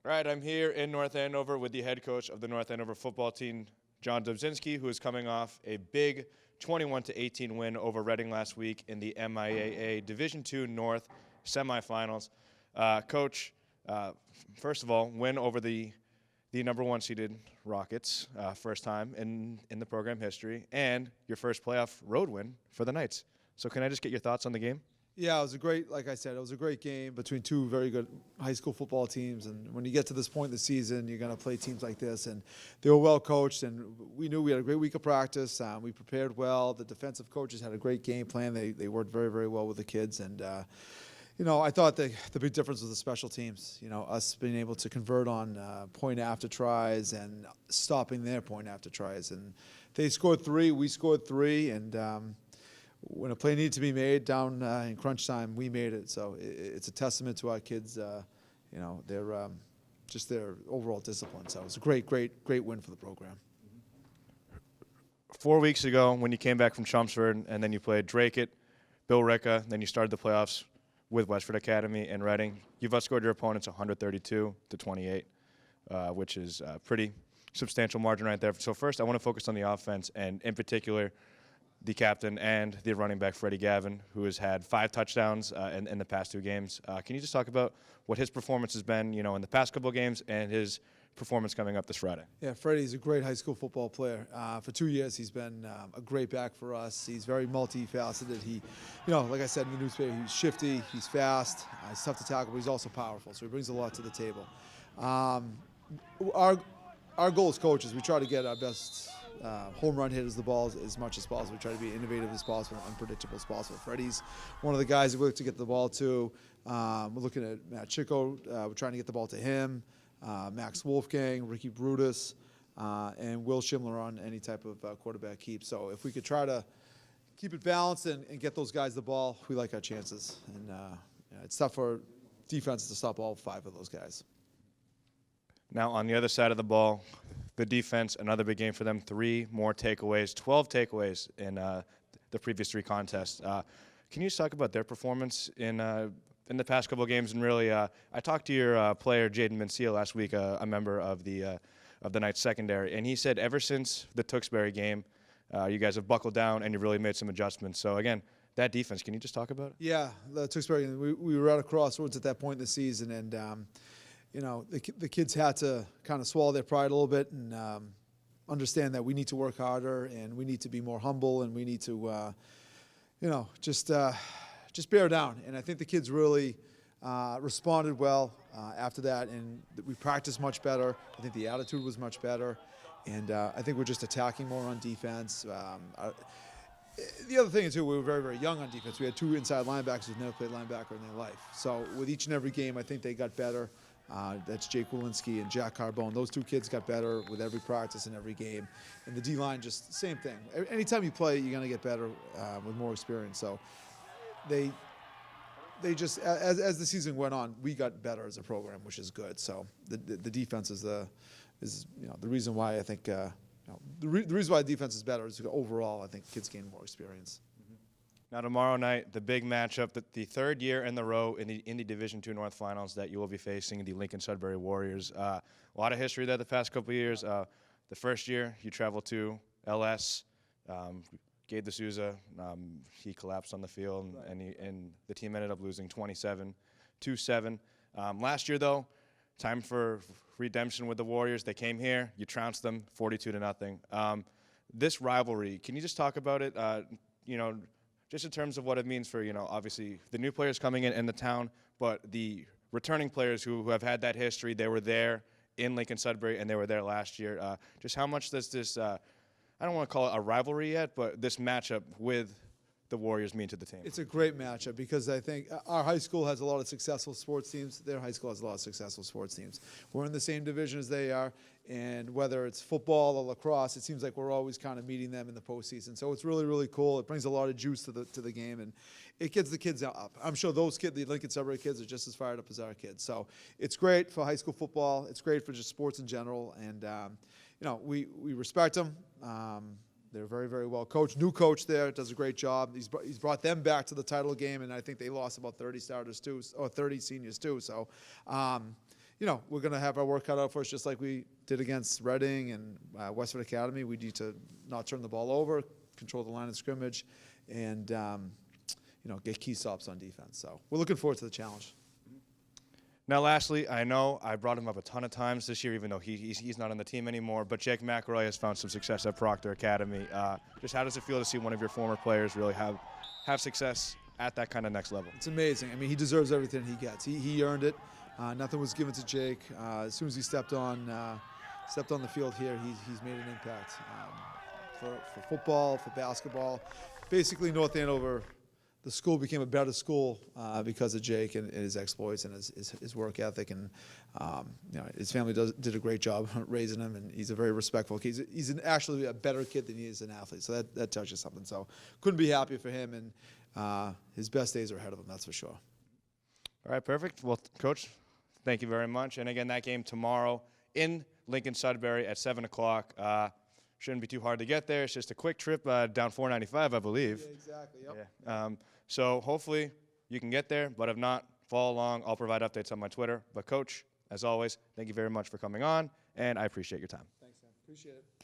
All right, I'm here in North Andover with the head coach of the North Andover football team, John Dubzinski, who is coming off a big 21-18 win over Reading last week in the MIAA Division II North semifinals. Coach, first of all, win over the number one seeded Rockets, first time in the program history, and your first playoff road win for the Knights. So can I just get your thoughts on the game? Yeah, it was a great, like I said, it was a great game between two very good high school football teams. And when you get to this point in the season, you're going to play teams like this. And they were well coached, and we knew we had a great week of practice. We prepared well. The defensive coaches had a great game plan. They worked very, very well with the kids. And, I thought the big difference was the special teams. Us being able to convert on point after tries and stopping their point after tries. And they scored 3, we scored 3, and when a play needed to be made down in crunch time, we made it. So it's a testament to our kids, their overall discipline. So it's a great win for the program. 4 weeks ago, when you came back from Chelmsford, and then you played Dracut, Bill Ricka, then you started the playoffs with Westford Academy and Reading, you've outscored your opponents 132-28, which is a pretty substantial margin right there. So first, I want to focus on the offense, and in particular, the captain and the running back, Freddy Gabin, who has had 5 touchdowns in the past 2 games. Can you just talk about what his performance has been, in the past couple of games and his performance coming up this Friday? Yeah, Freddie's a great high school football player. For 2 years, he's been a great back for us. He's very multifaceted. He, like I said in the newspaper, he's shifty, he's fast, he's tough to tackle, but he's also powerful, so he brings a lot to the table. Our goal as coaches, we try to get our best home run hitters the ball as much as possible. We try to be innovative as possible, unpredictable as possible. Freddie's one of the guys that we look to get the ball to. We're looking at Matt Chico. We're trying to get the ball to him. Max Wolfgang, Ricky Brutus, and Will Schimler on any type of quarterback keep. So if we could try to keep it balanced and get those guys the ball, we like our chances. And it's tough for defenses to stop all 5 of those guys. Now, on the other side of the ball, the defense, another big game for them, 3 more takeaways, 12 takeaways in the previous 3 contests. Can you just talk about their performance in the past couple of games? And really, I talked to your player, Jaden Mencia, last week, a member of the Knights secondary, and he said ever since the Tewksbury game, you guys have buckled down and you've really made some adjustments. So, again, that defense, can you just talk about it? Yeah, the Tewksbury, we were at a crossroads at that point in the season, and the kids had to kind of swallow their pride a little bit and understand that we need to work harder and we need to be more humble and we need to, just bear down. And I think the kids really responded well after that, and we practiced much better. I think the attitude was much better, and I think we're just attacking more on defense. The other thing is, too, we were very, very young on defense. We had 2 inside linebackers who've never played linebacker in their life. So with each and every game, I think they got better. That's Jake Walensky and Jack Carbone. Those 2 kids got better with every practice and every game. And the D-line, just same thing. Anytime you play, you're going to get better with more experience. So they just, as the season went on, we got better as a program, which is good. So the defense is the reason why I think the reason why the defense is better is overall I think kids gain more experience. Now tomorrow night, the big matchup, the 3rd year in the row in the Division II North Finals that you will be facing the Lincoln-Sudbury Warriors. A lot of history there the past couple of years. The first year, you traveled to LS. Gabe D'Souza, he collapsed on the field, and the team ended up losing 27-7. Last year, though, time for redemption with the Warriors. They came here, you trounced them 42-0. This rivalry, can you just talk about it? Just in terms of what it means for, obviously the new players coming in the town, but the returning players who have had that history. They were there in Lincoln-Sudbury, and they were there last year. Just how much does this, I don't want to call it a rivalry yet, but this matchup with the Warriors mean to the team? It's a great matchup because I think our high school has a lot of successful sports teams. Their high school has a lot of successful sports teams. We're in the same division as they are, and whether it's football or lacrosse, it seems like we're always kind of meeting them in the postseason. So it's really, really cool. It brings a lot of juice to the game, and it gets the kids up. I'm sure those kids, the Lincoln-Sudbury kids, are just as fired up as our kids. So it's great for high school football. It's great for just sports in general, and we respect them. They're very, very well coached. New coach there does a great job. He's brought them back to the title game, and I think they lost about 30 starters too, or 30 seniors too. So, you know, we're going to have our work cut out for us, just like we did against Reading and Westford Academy. We need to not turn the ball over, control the line of scrimmage, and you know, get key stops on defense. So we're looking forward to the challenge. Now, lastly, I know I brought him up a ton of times this year, even though he's not on the team anymore, but Jake McElroy has found some success at Proctor Academy. Just how does it feel to see one of your former players really have success at that kind of next level? It's amazing. I mean, he deserves everything he gets. He earned it. Nothing was given to Jake. As soon as he stepped on the field here, he's made an impact for football, for basketball. Basically, North Andover, the school became a better school because of Jake and his exploits and his work ethic. And you know, his family did a great job raising him, and he's a very respectful kid. He's actually a better kid than he is an athlete. So that tells you something. So couldn't be happier for him, and his best days are ahead of him. That's for sure. All right, perfect. Well, Coach, thank you very much. And again, that game tomorrow in Lincoln-Sudbury at 7 o'clock. Shouldn't be too hard to get there. It's just a quick trip down 495, I believe. Yeah, exactly. Yep. Yeah. So hopefully you can get there, but if not, follow along. I'll provide updates on my Twitter. But, Coach, as always, thank you very much for coming on, and I appreciate your time. Thanks, man. Appreciate it.